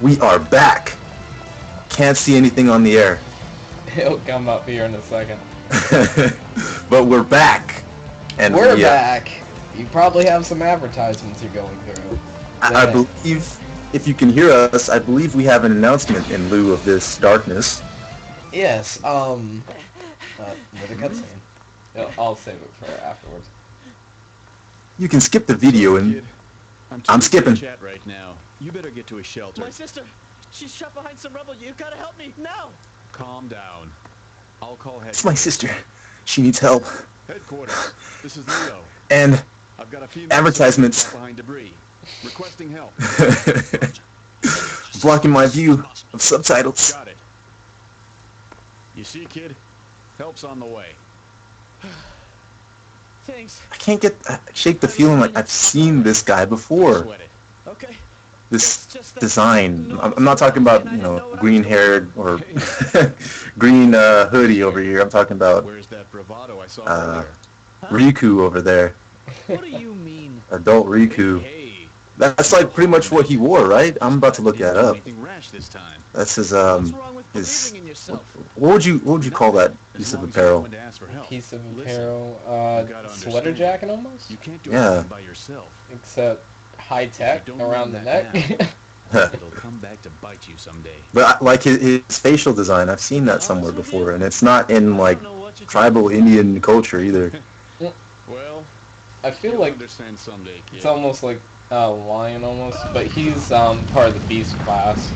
We are back. Can't see anything on the air. He'll come up here in a second. But we're back. And we're back. You probably have some advertisements you're going through. I believe, if you can hear us, I believe we have an announcement in lieu of this darkness. Yes, with a cutscene. I'll save it for afterwards. You can skip the video and... I'm skipping. Chat right now. You better get to a shelter. My sister, she's trapped behind some rubble. You gotta help me now. Calm down. I'll call headquarters. It's my sister. She needs help. Headquarters. This is Leo. And I've got a few advertisements behind debris. Requesting help. Blocking my view of subtitles. Got it. You see, kid? Help's on the way. Thanks. I can't shake the feeling like I've seen this guy before. Okay. This design. I'm not talking about, green-haired or green hoodie over here. I'm talking about Where's that bravado I saw earlier? Riku over there. What do you mean? Adult Riku. Hey. That's like pretty much what he wore, right? I'm about to look that up. Rash this time. That's his What's wrong with believing in yourself? What would you call that piece of apparel? Piece of apparel, sweater jacket almost? You can't do anything by yourself. Except high tech around the neck. It'll come back to bite you someday. But like his facial design, I've seen that somewhere before, and it's not in like tribal Indian culture either. Well, I feel like understand someday, kid. It's almost like a lion almost, but he's part of the beast class.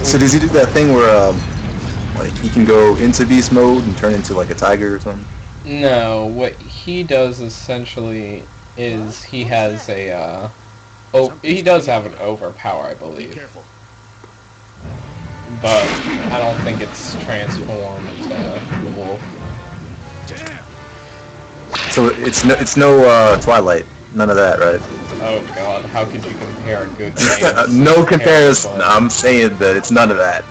So does he do that thing where like he can go into beast mode and turn into like a tiger or something? No, what he does essentially is he has a he does have an overpower, I believe. Careful. But I don't think it's transformed to wolf. Damn. So it's no Twilight, none of that, right? Oh god, how could you compare a good game? No comparison. I'm saying that it's none of that.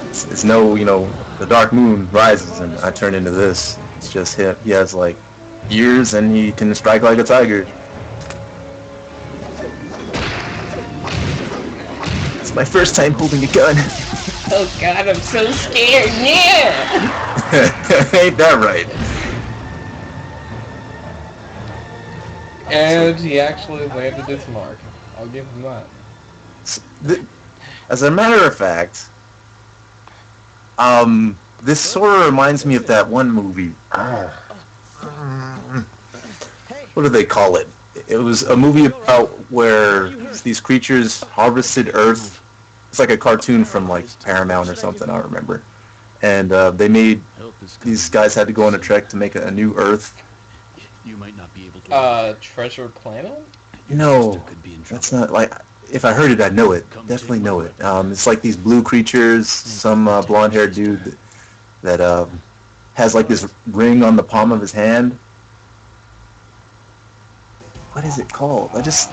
It's no, the Dark Moon rises and I turn into this. It's just him. He has like ears and he can strike like a tiger. It's my first time holding a gun. Oh god, I'm so scared. Yeah. Ain't that right? And he actually landed his mark. I'll give him that. As a matter of fact, this sort of reminds me of that one movie. What do they call it? It was a movie about where these creatures harvested Earth. It's like a cartoon from like Paramount or something, I don't remember. And they made, these guys had to go on a trek to make a new Earth. You might not be able to. Treasure Planet? No, that's not like. If I heard it, I'd know it. Definitely know it. It's like these blue creatures. Some blonde-haired dude that has like this ring on the palm of his hand. What is it called? It's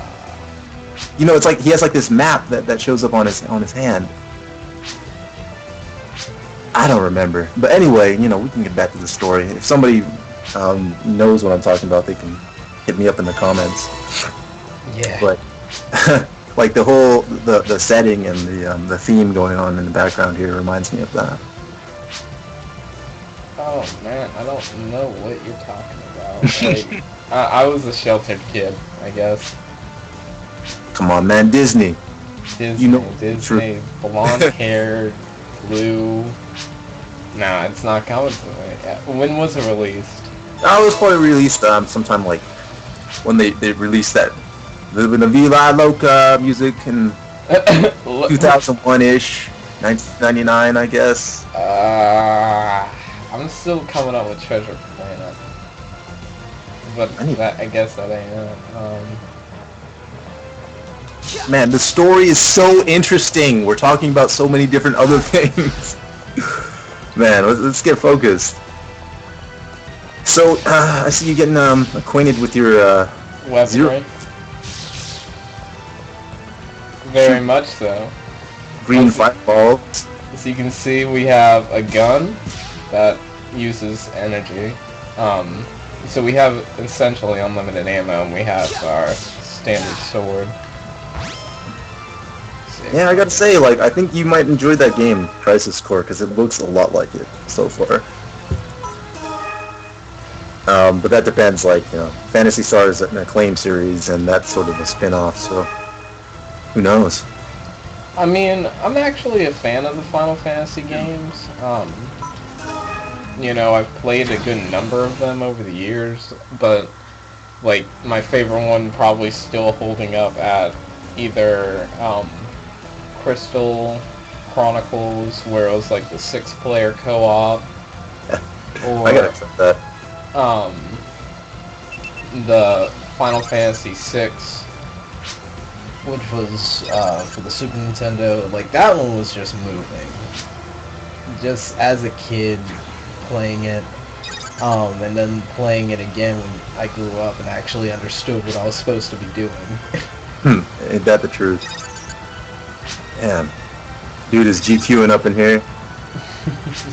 like he has like this map that shows up on his hand. I don't remember. But anyway, we can get back to the story. If somebody knows what I'm talking about, they can hit me up in the comments. Yeah. But like the whole the setting and the theme going on in the background here reminds me of that. Oh man, I don't know what you're talking about. Like, I was a sheltered kid, I guess. Come on, man, Disney. Disney, blonde-haired, blue. Nah, it's not coming to me. When was it released? It was probably released sometime like when they released that Living La Vida Loca music in 2001-ish, 1999, I guess. I'm still coming up with Treasure Planet, but I guess that ain't it. Man, the story is so interesting. We're talking about so many different other things. Man, let's get focused. So, I see you getting acquainted with your weaponry. Very much so. Green fireballs. As you can see, we have a gun that uses energy. So we have essentially unlimited ammo, and we have our standard sword. Yeah, I gotta say, like, I think you might enjoy that game, Crisis Core, because it looks a lot like it so far. But that depends, like, Phantasy Star is an acclaim series, and that's sort of a spin-off, so who knows? I mean, I'm actually a fan of the Final Fantasy games. I've played a good number of them over the years, but, like, my favorite one probably still holding up at either, Crystal Chronicles, where it was, like, the 6-player co-op, or, I gotta accept that. the Final Fantasy VI, which was for the Super Nintendo. Like, that one was just moving. Just as a kid playing it, and then playing it again when I grew up and actually understood what I was supposed to be doing. Ain't that the truth? Damn. Dude is GQing up in here.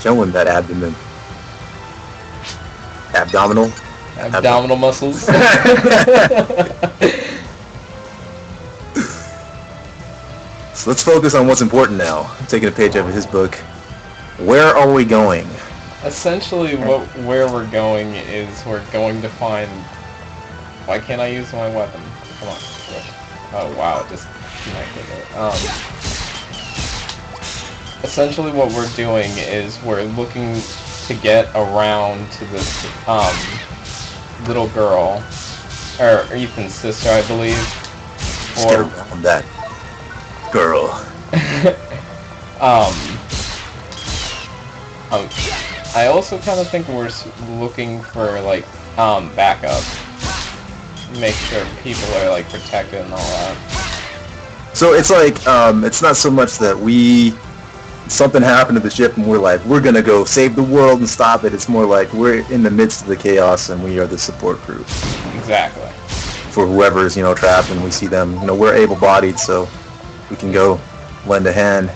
Showing that abdomen. abdominal muscles. So let's focus on what's important now. I'm taking a page out of his book. Where are we going? Essentially, where we're going is we're going to find... Why can't I use my weapon? Come on. Oh, wow, it just connected it. Essentially what we're doing is we're looking to get around to this little girl, or Ethan's sister, I believe. Let's get around that girl. I also kind of think we're looking for, like, backup. Make sure people are, like, protected and all that. So it's like, it's not so much that something happened to the ship and we're like, we're gonna go save the world and stop it. It's more like we're in the midst of the chaos and we are the support group. Exactly. For whoever's, trapped and we see them. We're able-bodied, so we can go lend a hand.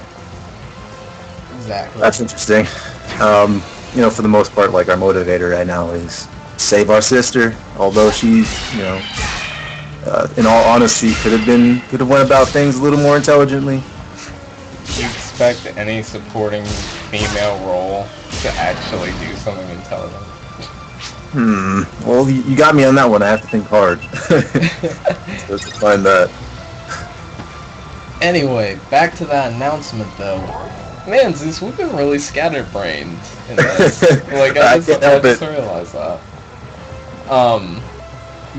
Exactly. That's interesting. For the most part, like, our motivator right now is save our sister, although she, in all honesty, could have went about things a little more intelligently. Do you expect any supporting female role to actually do something intelligent? Well, you got me on that one. I have to think hard. So to find that. Anyway, back to that announcement, though. Man, Zeus, we've been really scatterbrained in this. Like, I just realized that.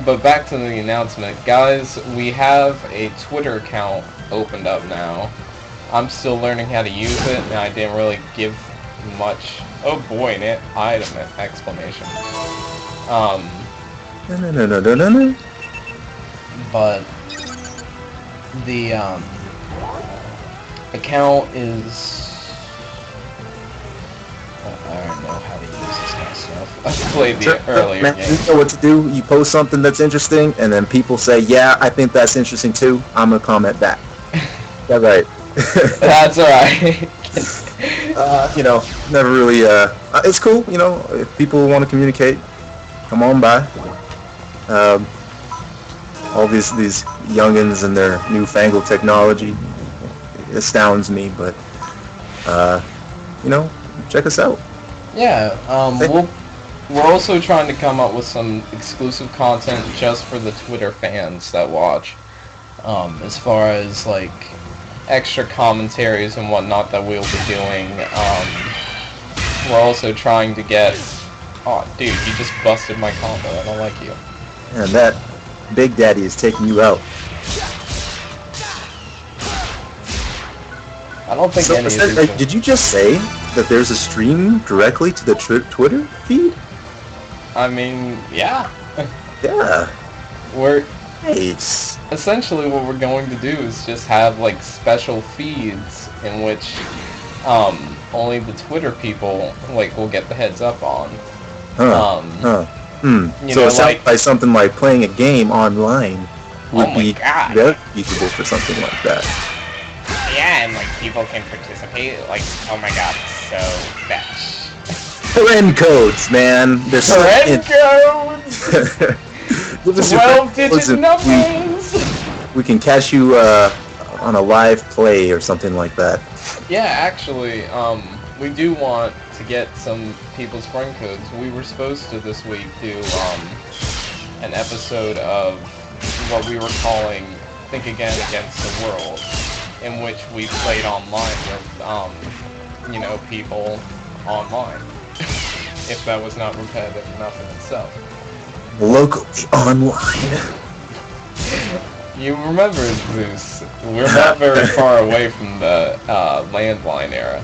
But back to the announcement. Guys, we have a Twitter account opened up now. I'm still learning how to use it, and I didn't really give much... Oh boy, an item! Exclamation. No. But the account is... I don't know how to use this kind of stuff. I played the earlier man, game. You know what to do. You post something that's interesting, and then people say, yeah, I think that's interesting too. I'm going to comment back. That's right. That's alright. Never really, it's cool, if people want to communicate, come on by. All these youngins and their newfangled technology astounds me, but, check us out. Yeah, We're also trying to come up with some exclusive content just for the Twitter fans that watch. as far as, like, Extra commentaries and whatnot that we'll be doing. We're also trying to get... Oh, dude, you just busted my combo. I don't like you. And that Big Daddy is taking you out. I don't think any of these... Did you just say that there's a stream directly to the Twitter feed? I mean, yeah. Yeah. We're... Nice. Essentially what we're going to do is just have, like, special feeds in which only the Twitter people, like, will get the heads up on. So it sounds like something like playing a game online would be very feasible for something like that. Yeah, and, like, people can participate. Like, oh my god, so fetch. Friend codes, man. They're so Friend codes! 12-digit numbers! We can cash you on a live play or something like that. Yeah, actually, we do want to get some people's friend codes. We were supposed to this week do an episode of what we were calling Think Again Against the World, in which we played online with, people online. If that was not repetitive enough in itself. Locally online. You remember, Zeus, we're not very far away from the landline era.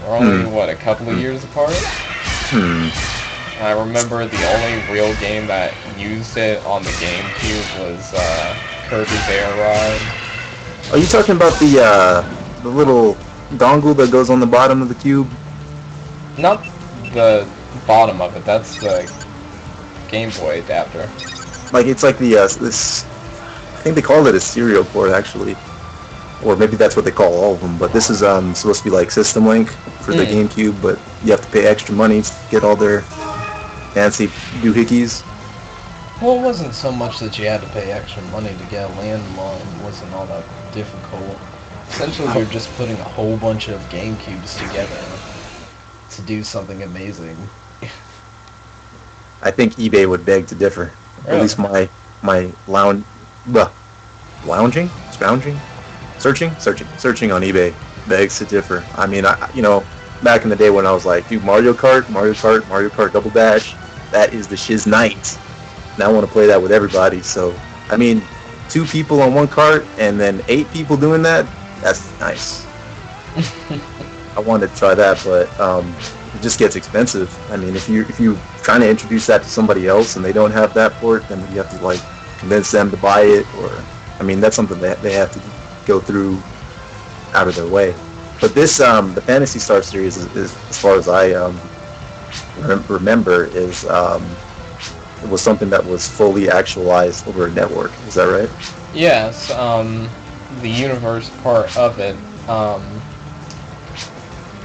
We're only, a couple of years apart? I remember the only real game that used it on the GameCube was Kirby's Air Ride. Are you talking about the little dongle that goes on the bottom of the cube? Not the bottom of it, that's the Game Boy adapter. Like, it's like the, this, I think they call it a serial port, actually. Or maybe that's what they call all of them, but this is supposed to be like System Link for the GameCube, but you have to pay extra money to get all their fancy doohickeys. Well, it wasn't so much that you had to pay extra money to get a landline. It wasn't all that difficult. Essentially, you're just putting a whole bunch of GameCubes together to do something amazing. I think eBay would beg to differ. Really? At least my lounging, scrounging, searching on eBay begs to differ. I mean, back in the day when I was like, dude, Mario Kart Double Dash, that is the shiz night. And I want to play that with everybody. So, I mean, 2 people on one cart and then 8 people doing that, that's nice. I wanted to try that, but it just gets expensive. I mean, if you're trying to introduce that to somebody else and they don't have that port, then you have to like convince them to buy it, or I mean, that's something that they have to go through out of their way. But this, the Phantasy Star series, is as far as I remember, is it was something that was fully actualized over a network. Is that right? Yes, the universe part of it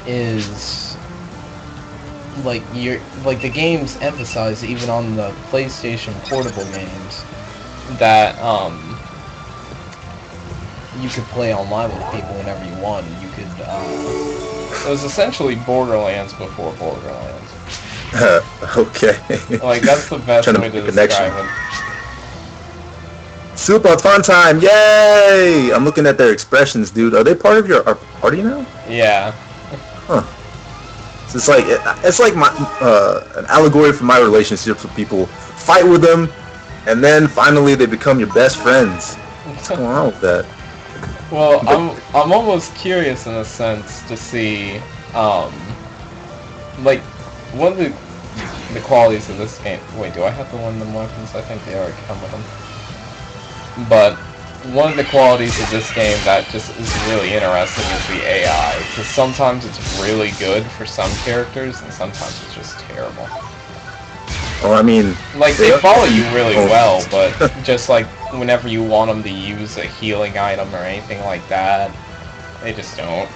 is like the games emphasize, even on the PlayStation portable games, that you could play online with people whenever you want. You could it was essentially Borderlands before Borderlands. Okay. Like, that's the best way to describe it. Super fun time! Yay! I'm looking at their expressions, dude. Are they part of our party now? Yeah. Huh. So it's like my an allegory for my relationships with people. Fight with them, and then finally they become your best friends. What's going on with that? Well, I'm almost curious in a sense to see, like, one of the qualities of this game. Wait, do I have to lend them weapons? I think they already come with them. But one of the qualities of this game that just is really interesting is the AI. Because sometimes it's really good for some characters, and sometimes it's just terrible. Well, I mean, like, they follow you really well, but just like whenever you want them to use a healing item or anything like that, they just don't.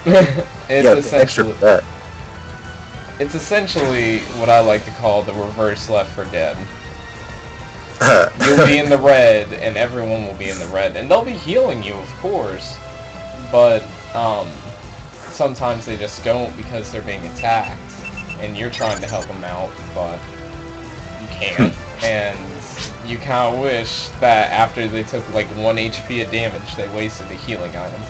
It's essentially what I like to call the reverse Left 4 Dead. You'll be in the red, and everyone will be in the red, and they'll be healing you, of course, but sometimes they just don't because they're being attacked, and you're trying to help them out, but you can't, and you kind of wish that after they took like 1 HP of damage, they wasted a healing item.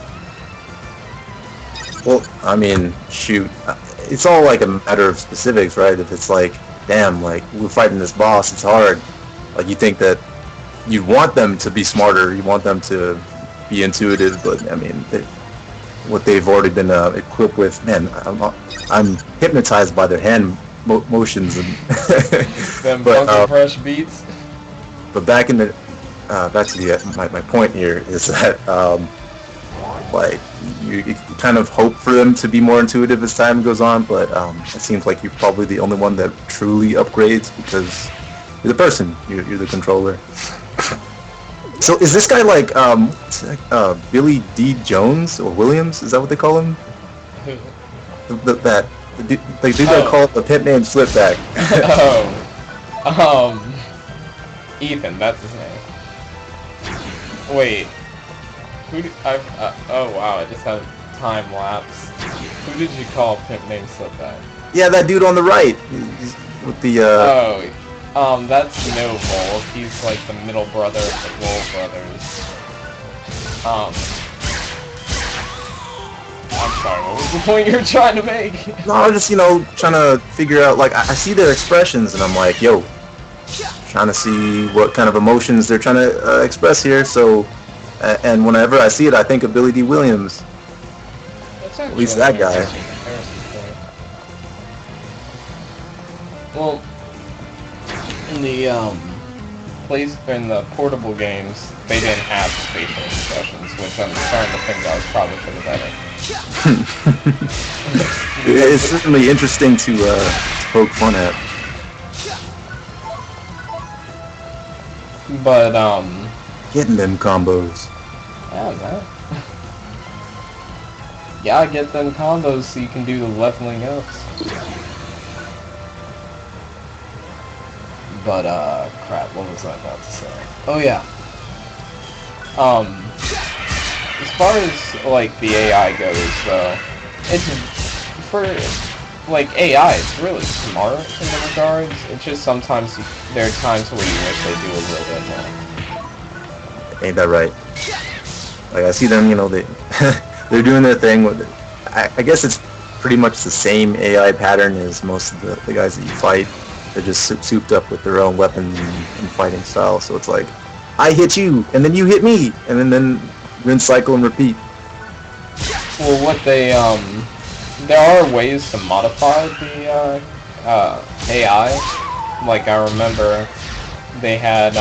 Well, I mean, shoot, it's all like a matter of specifics, right? If it's like, damn, like, we're fighting this boss, it's hard. Like, you think that you want them to be smarter, you want them to be intuitive, but I mean, what they've already been equipped with, man, I'm hypnotized by their hand motions and them funky fresh beats. But back to my point here is that like you kind of hope for them to be more intuitive as time goes on, but it seems like you're probably the only one that truly upgrades because you're the person, you're the controller. So is this guy like Billy D. Jones or Williams? Is that what they call him? The dude that called the Pitman Slipback. Ethan, that's his name. Wait, Oh wow, I just had a time lapse. Who did you call Pimp Named Slipback? Yeah, that dude on the right. He's with the, That's No Volk. He's like the middle brother of the Roll brothers. I'm sorry, what was the point you were trying to make? No, I was just, trying to figure out, like, I see their expressions, and I'm like, yo, trying to see what kind of emotions they're trying to express here, so, and whenever I see it, I think of Billy D. Williams. That's At least that guy. Well, in the portable games, they didn't have facial expressions, which I'm starting to think that was probably for the better. It's certainly interesting to poke fun at. But, Getting them combos. yeah, man. Yeah, get them combos so you can do the leveling ups. But, crap, what was I about to say? Oh, yeah. As far as, like, the AI goes, though, it's, for, like, AI, it's really smart in the regards. It's just sometimes, there are times where you wish they do a little bit more. Ain't that right? Like, I see them, they're doing their thing with it. I guess it's pretty much the same AI pattern as most of the guys that you fight. They're just souped up with their own weapon and fighting style. So it's like, I hit you, and then you hit me, and then rinse, cycle, and repeat. Well, what they, there are ways to modify the, AI. Like, I remember they had,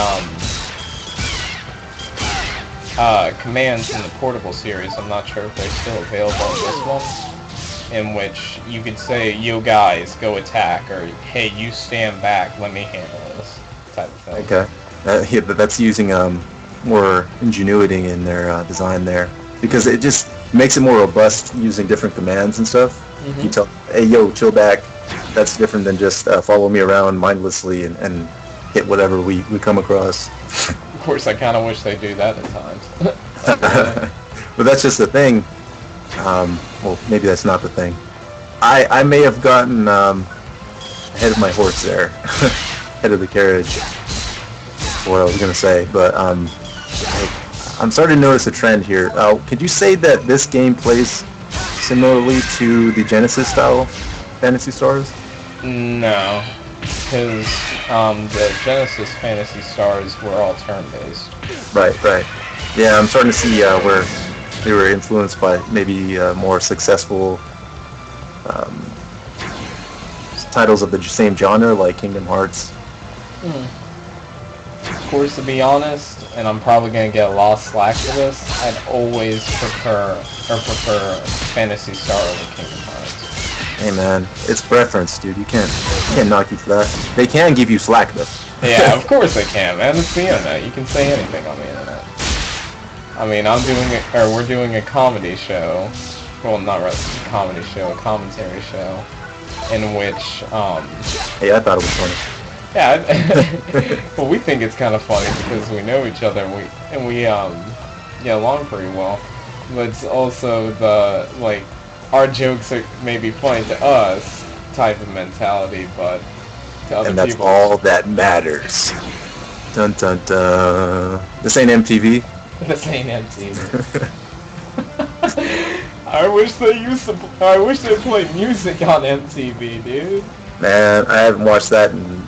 commands in the Portable series, I'm not sure if they're still available in this one, in which you could say, yo guys, go attack, or hey, you stand back, let me handle this, type of thing. Okay. Yeah, but that's using more ingenuity in their design there, because it just makes it more robust using different commands and stuff. Mm-hmm. You tell, hey, yo, chill back. That's different than just follow me around mindlessly and hit whatever we come across. Of course, I kind of wish they do that at times. But that's just the thing. Well, maybe that's not the thing. I may have gotten ahead of my horse there, head of the carriage. What I was gonna say, but I'm starting to notice a trend here. Could you say that this game plays similarly to the Genesis style Phantasy Stars? No, because the Genesis Phantasy Stars were all turn-based. Right. Yeah, I'm starting to see where they were influenced by maybe more successful titles of the same genre, like Kingdom Hearts. Of course, to be honest, and I'm probably gonna get a lot of slack for this, I'd always prefer Phantasy Star over Kingdom Hearts. Hey man, it's preference, dude. You can't knock you for that. They can give you slack though. Yeah, of course they can, man. It's the internet. You can say anything on the internet. I mean, we're doing a comedy show. Well, not really a comedy show, a commentary show, in which, Hey, I thought it was funny. yeah, well, we think it's kind of funny because we know each other and we get along pretty well. But it's also the, like, our jokes are maybe funny to us type of mentality, but to other And that's people, all that matters. Dun dun dun. This ain't MTV. this ain't MTV. I wish they played music on MTV, dude. Man, I haven't watched that in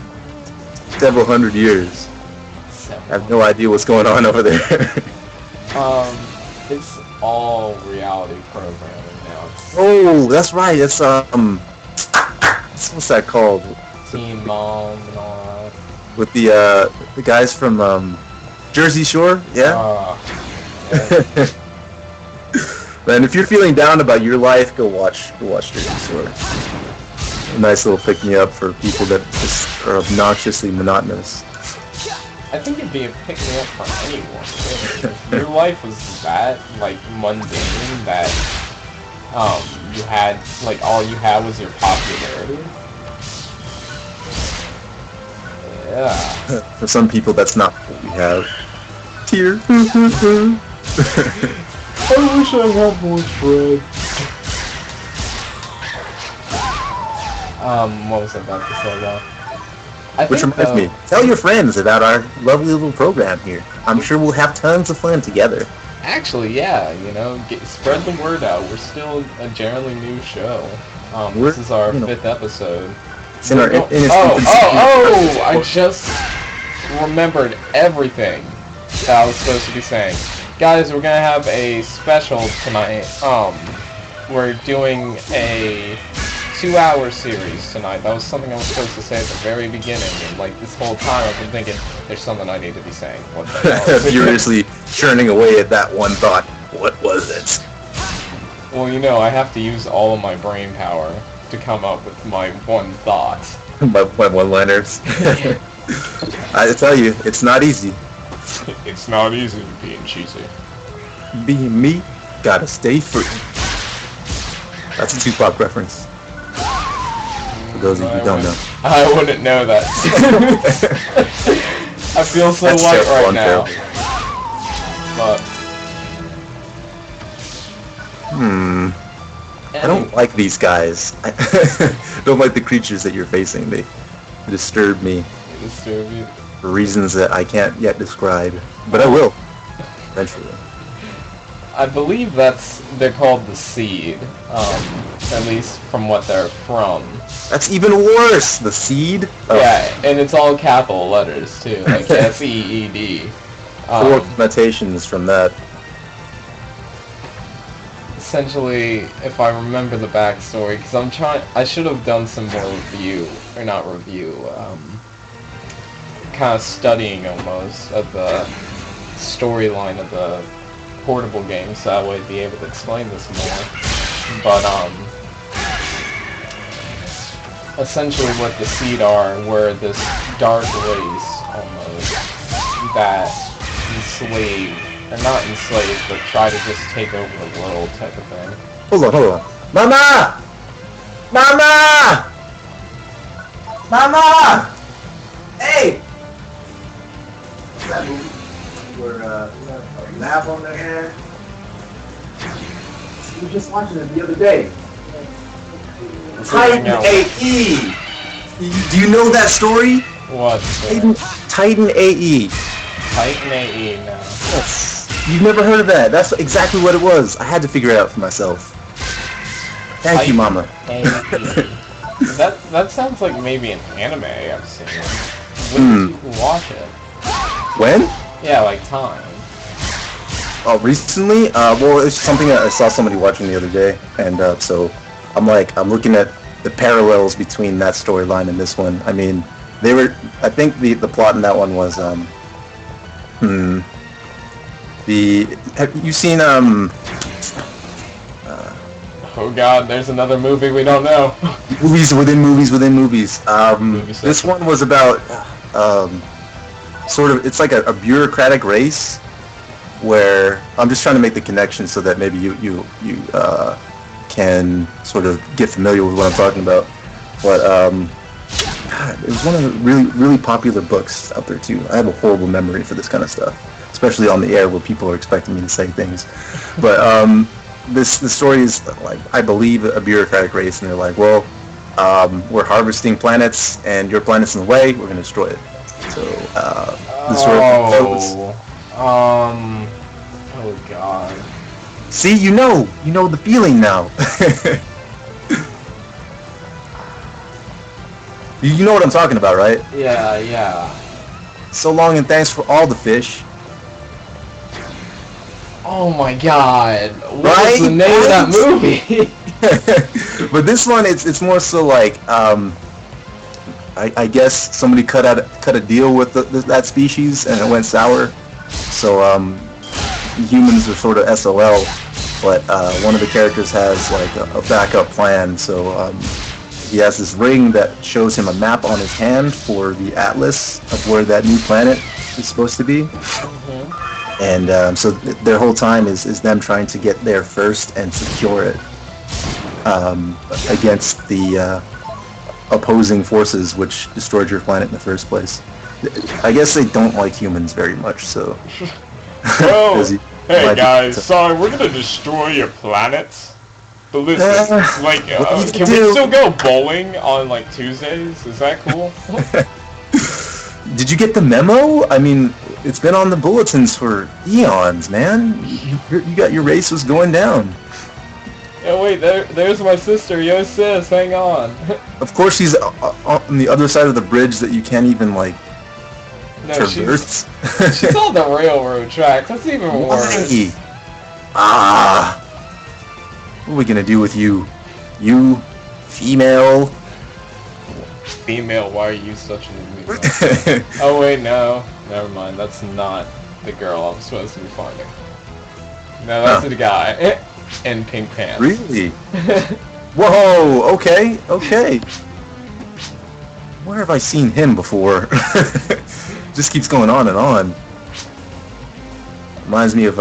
several hundred years. I have no idea what's going on over there. It's all reality programming now. Oh, that's right. It's what's that called? Teen Mom and all that. With the guys from Jersey Shore, yeah. Yeah. Man, if you're feeling down about your life, go watch Jersey Shore. A nice little pick me up for people that just are obnoxiously monotonous. I think it'd be a pick me up for anyone. Really. If your life was that like mundane that you had like all you had was your popularity. Yeah. For some people, that's not what we have. Tear. I wish I had more friends. What was I about to say though? Which reminds me, tell your friends about our lovely little program here. I'm sure we'll have tons of fun together. Actually, yeah, spread the word out. We're still a generally new show. This is our 5th episode. It's in our, I just remembered everything that I was supposed to be saying. Guys, we're gonna have a special tonight. We're doing a 2-hour series tonight. That was something I was supposed to say at the very beginning, and like this whole time I've been thinking, there's something I need to be saying. What the hell? Furiously churning away at that one thought. What was it? Well, I have to use all of my brain power to come up with my one thought. my one-liners. I tell you, it's not easy. It's not easy being cheesy. Being me, gotta stay free. That's a Tupac reference. For those of you who don't know. I wouldn't know that. I feel so That's white terrible, right now. But I don't like these guys. I don't like the creatures that you're facing. They disturb me disturb you. for reasons that I can't yet describe. But I will. Eventually. I believe they're called the Seed. At least from what they're from. That's even worse! The Seed? Oh. Yeah, and it's all capital letters too, like SEED. 4 connotations from that. Essentially, if I remember the backstory, because I should have done some more kind of studying almost of the storyline of the portable game, so that way I'd be able to explain this more. But, essentially what the Seed were this dark race, almost, that not enslaved, but try to just take over the world type of thing. Hold on. Mama! Mama! Mama! Hey! What's that movie? Where, a map on their hand? We were just watching it the other day. Titan AE! Do you know that story? What? Titan AE. Titan AE, no. Yes. You've never heard of that? That's exactly what it was. I had to figure it out for myself. Thank you, Mama. AE. That sounds like maybe an anime I've seen. When did you watch it? When? Yeah, like time. Oh, recently? Well, it's something that I saw somebody watching the other day, and so I'm looking at the parallels between that storyline and this one. I mean, I think the plot in that one was, have you seen, oh god, there's another movie we don't know. movies within movies within movies. This one was about, sort of, it's like a bureaucratic race, where, I'm just trying to make the connection so that maybe you can sort of get familiar with what I'm talking about. But, God, it was one of the really, really popular books out there too. I have a horrible memory for this kind of stuff, especially on the air where people are expecting me to say things. But the story is like, I believe, a bureaucratic race, and they're like, well, we're harvesting planets, and your planet's in the way. We're gonna destroy it. So the story goes. Oh god. See, you know the feeling now. You know what I'm talking about, right? Yeah. So long, and thanks for all the fish. Oh my god. What Right? was the name of that movie? But this one, it's more so like, I guess somebody cut a deal with that species, and it went sour. So humans are sort of SOL, but one of the characters has like a backup plan. So he has this ring that shows him a map on his hand for the atlas of where that new planet is supposed to be. Mm-hmm. And so their whole time is them trying to get there first and secure it against the opposing forces which destroyed your planet in the first place. I guess they don't like humans very much, so... Bro, Hey Might be- guys, sorry, we're gonna destroy your planets. But listen, like, what do can you we do? still go bowling on like Tuesdays? Is that cool? Did you get the memo? I mean, it's been on the bulletins for eons, man. You got your race was going down. Yeah, wait, there's my sister. Yo, sis, hang on. Of course, she's on the other side of the bridge that you can't even like No, traverse. she's on the railroad tracks. That's even worse. Why? Ah, what are we gonna do with you? You, female. Female, why are you such an idiot? Oh wait, no. Never mind, that's not the girl I'm supposed to be finding. No, that's the guy. In pink pants. Really? Whoa, okay. Where have I seen him before? Just keeps going on and on. Reminds me of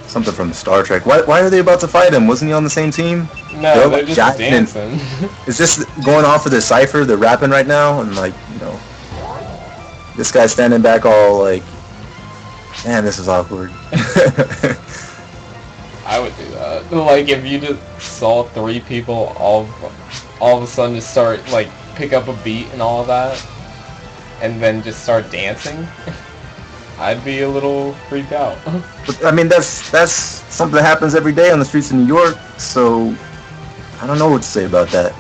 something from Star Trek. Why are they about to fight him? Wasn't he on the same team? No, they're just jiving and- dancing. Is this going off of the cipher? They're rapping right now, and like, this guy's standing back all like, man, this is awkward. I would do that. Like, if you just saw 3 people all of a sudden just start, like, pick up a beat and all of that, and then just start dancing, I'd be a little freaked out. But, I mean, that's something that happens every day on the streets of New York, so I don't know what to say about that.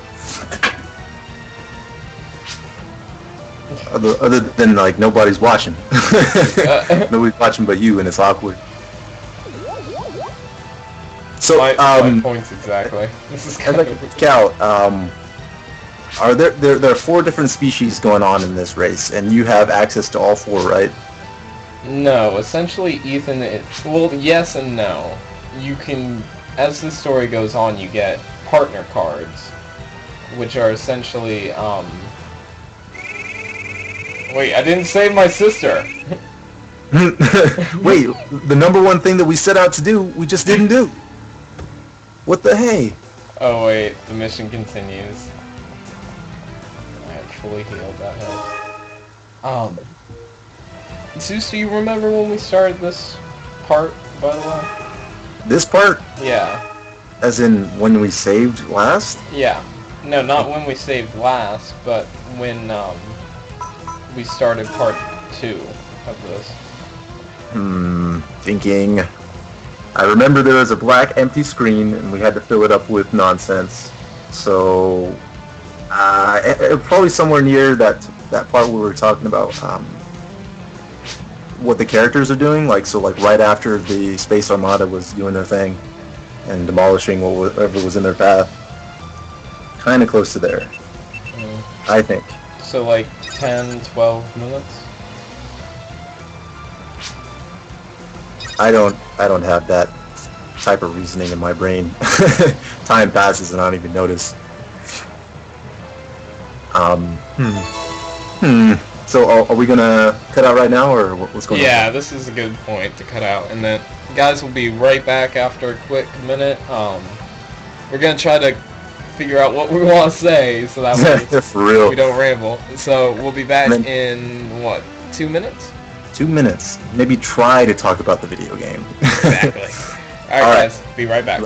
Other than, like, nobody's watching. Nobody's watching but you, and it's awkward. So, my points exactly. This is I'd kind like to of... pick out, are there are 4 different species going on in this race, and you have access to all 4, right? No, essentially Ethan, well, yes and no. You can, as the story goes on, you get partner cards, which are essentially, wait, I didn't save my sister! Wait, the number one thing that we set out to do, we just didn't do. What the hey? Oh wait, the mission continues. I actually healed that head. Zeus, do you remember when we started this part, by the way? This part, Yeah. as in when we saved last? Yeah. No, not when we saved last, but when, we started part 2 of this. Thinking. I remember there was a black empty screen, and we had to fill it up with nonsense. So, probably somewhere near that part where we were talking about what the characters are doing. Like right after the Space Armada was doing their thing and demolishing whatever was in their path. Kind of close to there, I think. So like 10, 12 minutes? I don't have that type of reasoning in my brain. Time passes and I don't even notice. So are we gonna cut out right now, or what's going on? Yeah, this is a good point to cut out. And then, guys, we'll be right back after a quick minute. We're gonna try to figure out what we want to say, so that way For real. we don't ramble. So we'll be back in, what, 2 minutes? 2 minutes. Maybe try to talk about the video game. Exactly. Alright, guys, be right back.